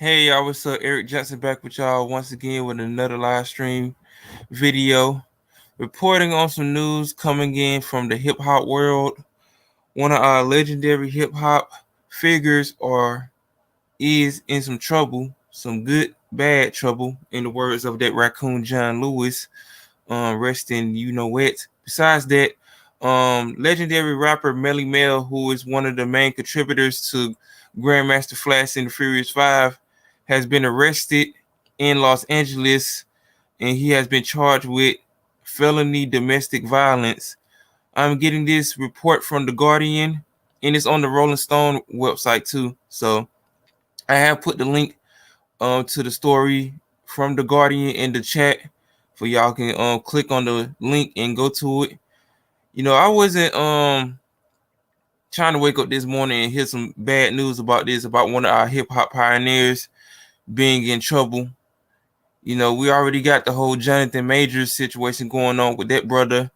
Hey y'all, what's up? Eric Johnson back with y'all once again with another live stream video. Reporting on some news coming in from the hip hop world. One of our legendary hip hop figures is in some trouble, some good, bad trouble, in the words of that raccoon John Lewis. Rest in you know what. Besides that, legendary rapper MELLE MEL, who is one of the main contributors to Grandmaster Flash in the Furious 5, has been arrested in Los Angeles, and he has been charged with felony domestic violence. I'm getting this report from The Guardian, and it's on the Rolling Stone website too. So I have put the link to the story from The Guardian in the chat for y'all can click on the link and go to it. I wasn't trying to wake up this morning and hear some bad news about one of our hip hop pioneers being in trouble. We already got the whole Jonathan Majors situation going on with that brother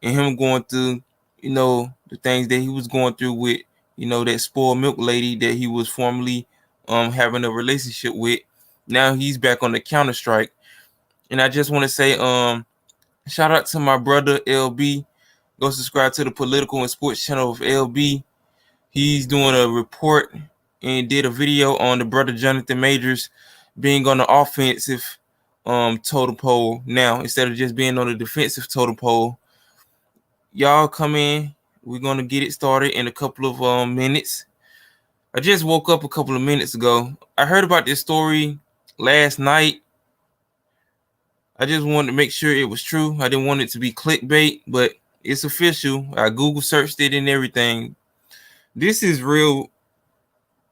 and him going through, the things that he was going through with, that spoiled milk lady that he was formerly having a relationship with. Now he's back on the counter strike. And I just want to say, shout out to my brother LB. Go subscribe to the political and sports channel of LB. He's doing a report and did a video on the brother Jonathan Majors being on the offensive totem pole now instead of just being on the defensive totem pole. Y'all come in. We're going to get it started in a couple of minutes. I just woke up a couple of minutes ago. I heard about this story last night. I just wanted to make sure it was true. I didn't want it to be clickbait, but it's official. I Google searched it and everything. This is real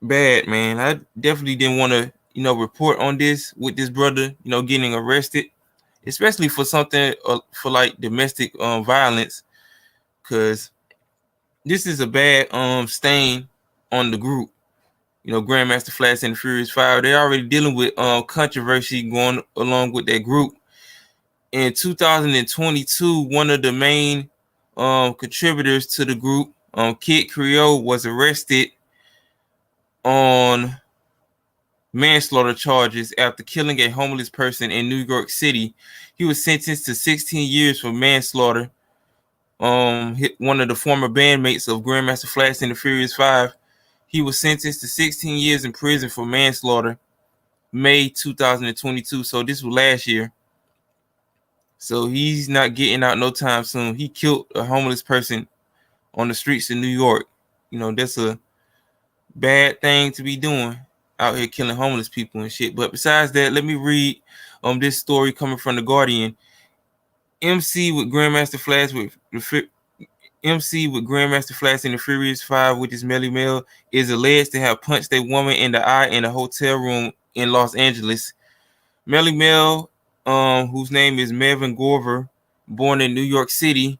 bad, man. I definitely didn't want to, report on this with this brother, getting arrested, especially for something for like domestic violence, because this is a bad stain on the group. Grandmaster Flash and the Furious 5, they're already dealing with controversy going along with that group. In 2022, one of the main contributors to the group, Kid Creole, was arrested on manslaughter charges after killing a homeless person in New York City. He was sentenced to 16 years for manslaughter. One of the former bandmates of Grandmaster Flash and the Furious 5, he was sentenced to 16 years in prison for manslaughter, May 2022. So this was last year. So he's not getting out no time soon. He killed a homeless person on the streets of New York. That's a bad thing to be doing, out here killing homeless people and shit. But besides that, let me read this story coming from The Guardian. MC with Grandmaster Flash in the Furious 5, which is MELLE MEL, is alleged to have punched a woman in the eye in a hotel room in Los Angeles. MELLE MEL, whose name is Melvin Glover, born in New York City.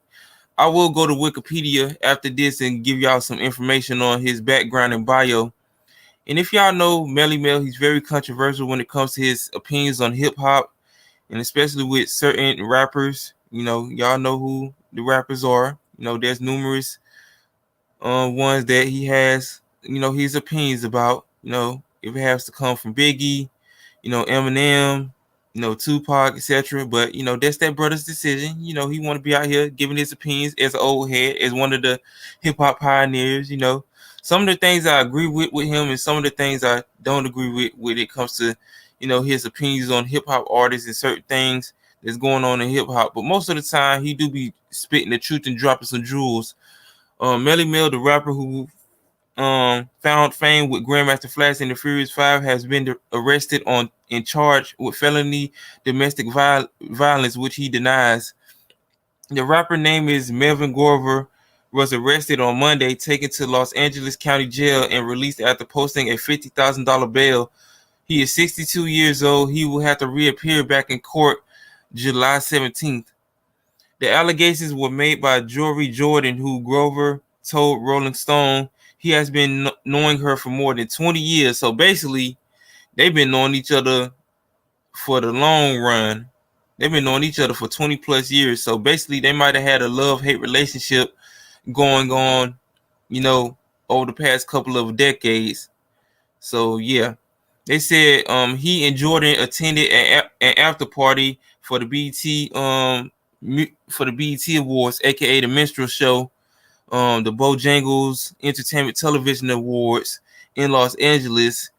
I will go to Wikipedia after this and give y'all some information on his background and bio. And if y'all know MELLE MEL, he's very controversial when it comes to his opinions on hip hop, and especially with certain rappers. Y'all know who the rappers are. There's numerous ones that he has, his opinions about. If it has to come from Biggie, Eminem, Tupac, etc. But that's that brother's decision. He want to be out here giving his opinions as an old head, as one of the hip hop pioneers. Some of the things I agree with him, and some of the things I don't agree with when it comes to his opinions on hip hop artists and certain things that's going on in hip hop. But most of the time, he do be spitting the truth and dropping some jewels. MELLE MEL, the rapper who found fame with Grandmaster Flash and the Furious 5, has been arrested and charged with felony domestic violence, which he denies. The rapper name is Melvin Glover, was arrested on Monday, taken to Los Angeles County Jail, and released after posting a $50,000 bail. He is 62 years old. He will have to reappear back in court July 17th. The allegations were made by Jordon, who Glover told Rolling Stone he has been knowing her for more than 20 years. So basically, they've been knowing each other for the long run. They've been knowing each other for 20 plus years. So basically, they might have had a love-hate relationship going on, over the past couple of decades. So yeah, They said he and Jordon attended an after party for the BET Awards, aka the minstrel show, the Bojangles Entertainment Television Awards in Los Angeles,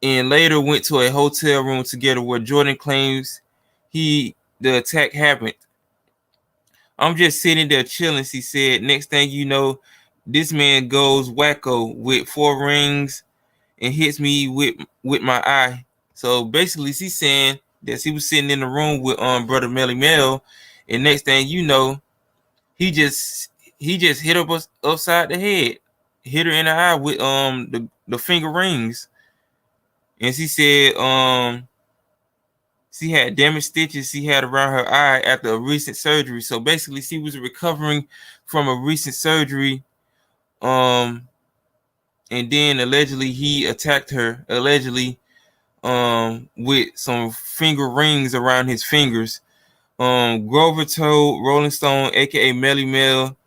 and later went to a hotel room together where Jordon claims the attack happened. I'm just sitting there chilling, she said. Next thing you know, this man goes wacko with 4 rings and hits me with my eye. So basically, she's saying that she was sitting in the room with brother MELLE MEL, and next thing you know, he just hit her upside the head, hit her in the eye with the finger rings, and she said she had damaged stitches she had around her eye after a recent surgery. So basically, she was recovering from a recent surgery, and then allegedly he attacked her, allegedly with some finger rings around his fingers. Glover told Rolling Stone, aka MELLE MEL,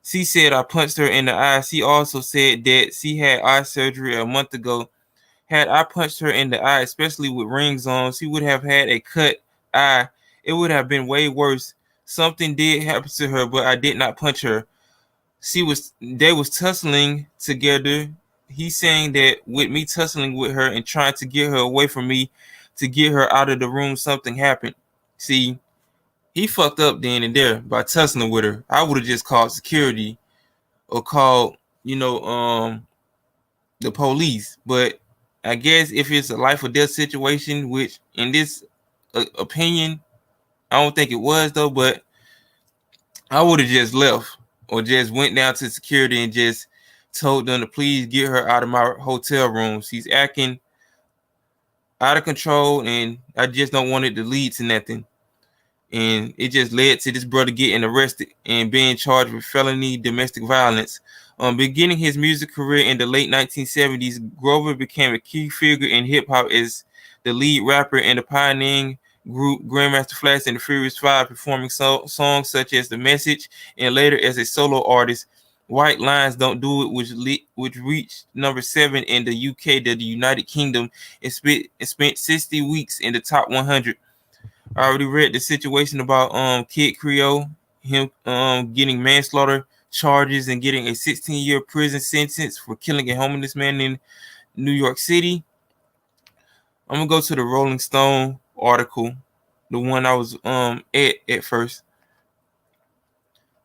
she said I punched her in the eye. She also said that she had eye surgery a month ago. Had I punched her in the eye, especially with rings on, she would have had a cut eye. It would have been way worse. Something did happen to her, but I did not punch her. They was tussling together. He's saying that with me tussling with her and trying to get her away from me, to get her out of the room, something happened. See, he fucked up then and there by tussling with her. I would have just called security or called, the police. But I guess if it's a life or death situation, which in this opinion, I don't think it was though, but I would have just left or just went down to security and just told them to please get her out of my hotel room. She's acting out of control, and I just don't want it to lead to nothing. And it just led to this brother getting arrested and being charged with felony domestic violence. Beginning his music career in the late 1970s, Glover became a key figure in hip-hop as the lead rapper in the pioneering group Grandmaster Flash and the Furious Five, performing songs such as The Message, and later as a solo artist, White Lines Don't Do It, which reached number 7 in the UK, the United Kingdom, and spent 60 weeks in the top 100. I already read the situation about Kid Creole, him getting manslaughter charges and getting a 16-year prison sentence for killing a homeless man in New York City. I'm gonna go to the Rolling Stone article, the one I was at first.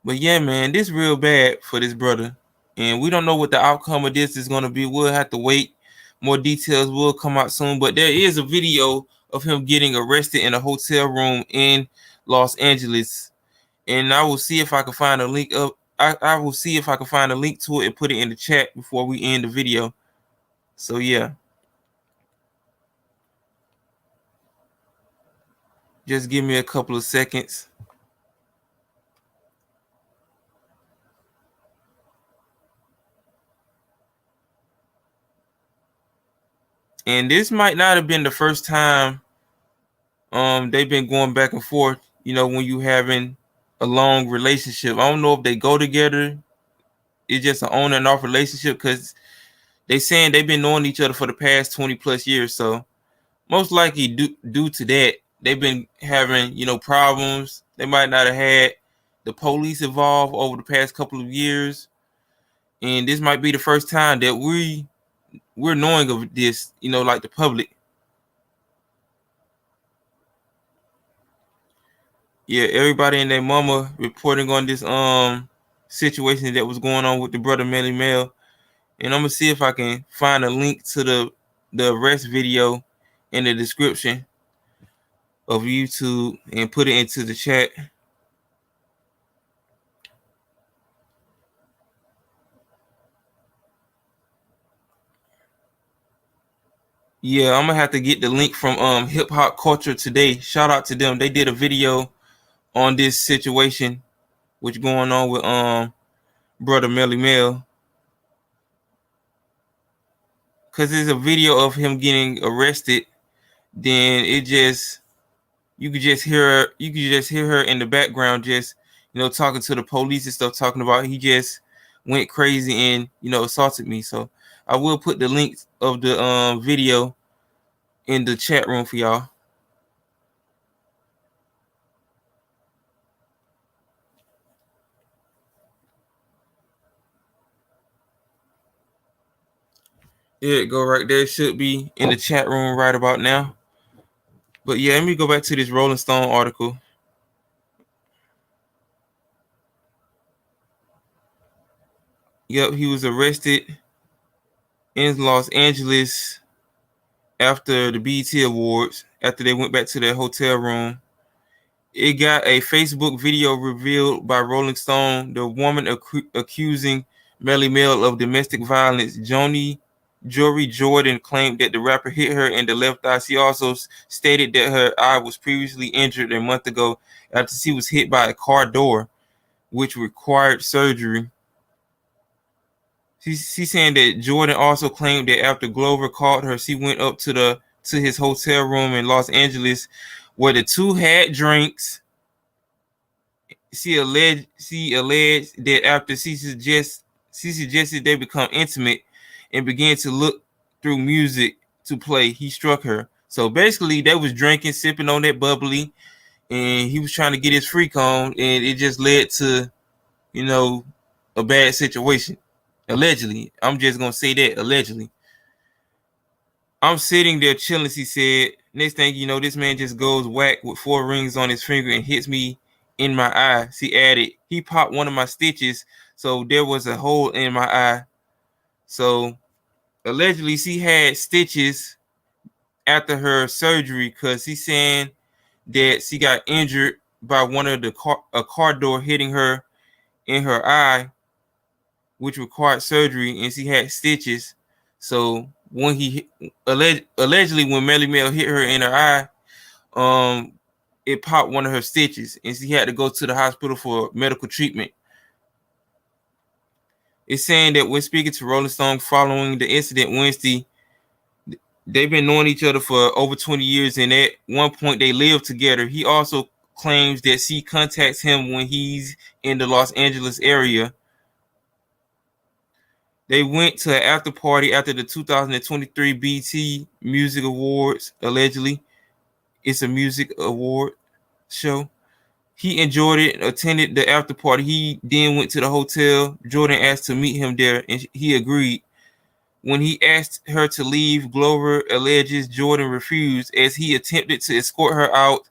But yeah, man, this real bad for this brother, and we don't know what the outcome of this is gonna be. We'll have to wait. More details will come out soon, but there is a video of him getting arrested in a hotel room in Los Angeles, and I will see if I can find a link up. I will see if I can find a link to it and put it in the chat before we end the video. So yeah, just give me a couple of seconds. And this might not have been the first time they've been going back and forth, when you having a long relationship. I don't know if they go together. It's just an on and off relationship, because they saying they've been knowing each other for the past 20 plus years. So most likely due to that, they've been having, problems. They might not have had the police involved over the past couple of years. And this might be the first time that we're knowing of this, like the public. Yeah, everybody and their mama reporting on this situation that was going on with the brother MELLE MEL. And I'm gonna see if I can find a link to the arrest video in the description of YouTube and put it into the chat. Yeah, I'm gonna have to get the link from Hip Hop Culture Today. Shout out to them. They did a video on this situation which going on with brother MELLE MEL. Cause there's a video of him getting arrested. Then you could just hear her in the background, just talking to the police and stuff, talking about he just went crazy and assaulted me. So I will put the link of the video in the chat room for y'all. There it go right there. It should be in the chat room right about now. But yeah, let me go back to this Rolling Stone article. Yep, he was arrested in Los Angeles after the BET Awards, after they went back to their hotel room. It got a Facebook video revealed by Rolling Stone. The woman accusing MELLE MEL of domestic violence, Jory Jordon, claimed that the rapper hit her in the left eye. She also stated that her eye was previously injured a month ago after she was hit by a car door, which required surgery. She's saying that Jordon also claimed that after Glover called her, she went up to his hotel room in Los Angeles, where the two had drinks. She alleged that after she suggested they become intimate and began to look through music to play, he struck her. So basically, they was drinking, sipping on that bubbly, and he was trying to get his freak on, and it just led to, a bad situation. Allegedly. I'm just going to say that, allegedly. I'm sitting there chilling, she said. Next thing you know, this man just goes whack with 4 rings on his finger and hits me in my eye. She added, he popped one of my stitches, so there was a hole in my eye. So allegedly, she had stitches after her surgery because she's saying that she got injured by one of a car door hitting her in her eye, which required surgery, and she had stitches. So when allegedly when MELLE MEL hit her in her eye, it popped one of her stitches, and she had to go to the hospital for medical treatment. It's saying that when speaking to Rolling Stone following the incident Wednesday, they've been knowing each other for over 20 years, and at one point they lived together. He also claims that she contacts him when he's in the Los Angeles area. They went to an after party after the 2023 BET Music Awards, allegedly. It's a music award show. He enjoyed it, attended the after party. He then went to the hotel. Jordon asked to meet him there, and he agreed. When he asked her to leave, Glover alleges Jordon refused. As he attempted to escort her out,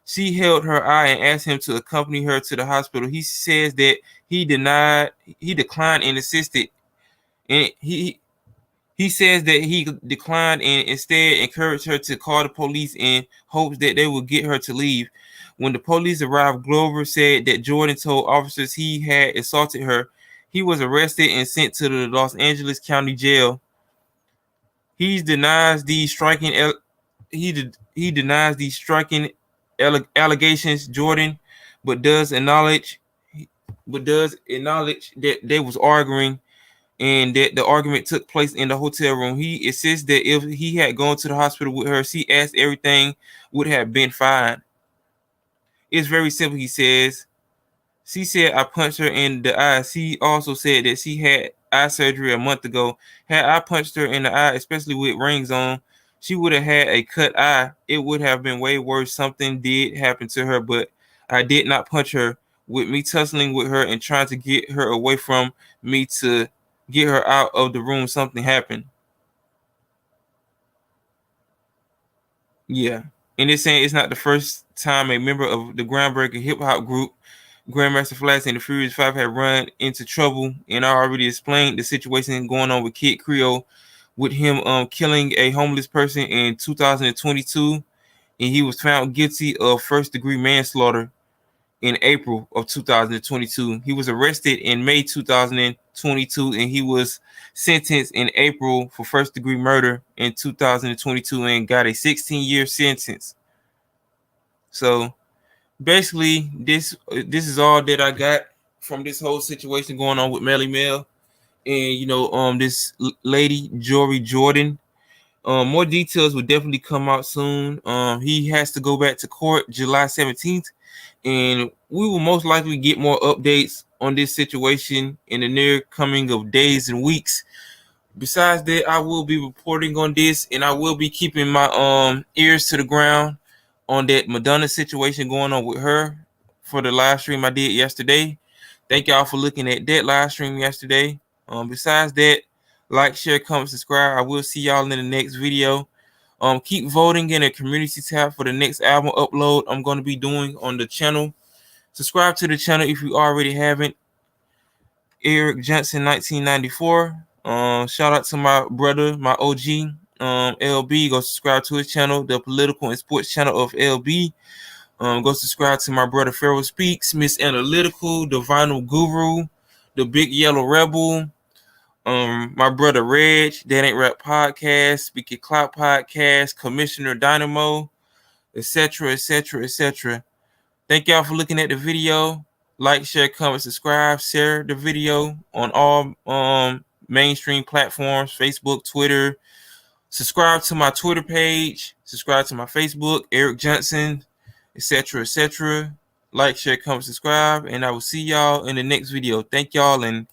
she held her eye and asked him to accompany her to the hospital. He says that he declined and insisted. And he says that he declined and instead encouraged her to call the police in hopes that they would get her to leave. When the police arrived, Glover said that Jordon told officers he had assaulted her. He was arrested and sent to the Los Angeles County Jail. He denies these striking allegations, Jordon, but does acknowledge that they was arguing and that the argument took place in the hotel room. He insists that if he had gone to the hospital with her, she asked everything would have been fine. It's very simple, he says. She said I punched her in the eye. She also said that she had eye surgery a month ago. Had I punched her in the eye, especially with rings on, she would have had a cut eye. It would have been way worse. Something did happen to her, but I did not punch her. With me tussling with her and trying to get her away from me to get her out of the room, something happened. Yeah. And it's saying it's not the first time a member of the groundbreaking hip-hop group Grandmaster Flash and the Furious Five had run into trouble, and I already explained the situation going on with Kid Creole, with him killing a homeless person in 2022, and he was found guilty of first-degree manslaughter in April of 2022. He was arrested in May 2022, and he was sentenced in April for first-degree murder in 2022 and got a 16-year sentence. So basically, this is all that I got from this whole situation going on with MELLE MEL and this lady Jory Jordon. More details will definitely come out soon. He has to go back to court July 17th, and we will most likely get more updates on this situation in the near coming of days and weeks. Besides that, I will be reporting on this, and I will be keeping my ears to the ground on that Madonna situation going on with her for the live stream I did yesterday. Thank y'all for looking at that live stream yesterday. Besides that, like, share, comment, subscribe. I will see y'all in the next video. Keep voting in the community tab for the next album upload I'm going to be doing on the channel. Subscribe to the channel if you already haven't. Eric Johnson 1994. Shout out to my brother, my OG, LB. Go subscribe to his channel, the political and sports channel of LB. Go subscribe to my brother Pharaoh Speaks, Miss Analytical, the Vinyl Guru, the Big Yellow Rebel. My brother Reg, That Ain't Rap Podcast, Speaking Clout Podcast, Commissioner Dynamo, etc., etc., etc. Thank y'all for looking at the video. Like, share, comment, subscribe, share the video on all mainstream platforms, Facebook, Twitter. Subscribe to my Twitter page. Subscribe to my Facebook, Eric Johnson, etc., etc. Like, share, comment, subscribe, and I will see y'all in the next video. Thank y'all, and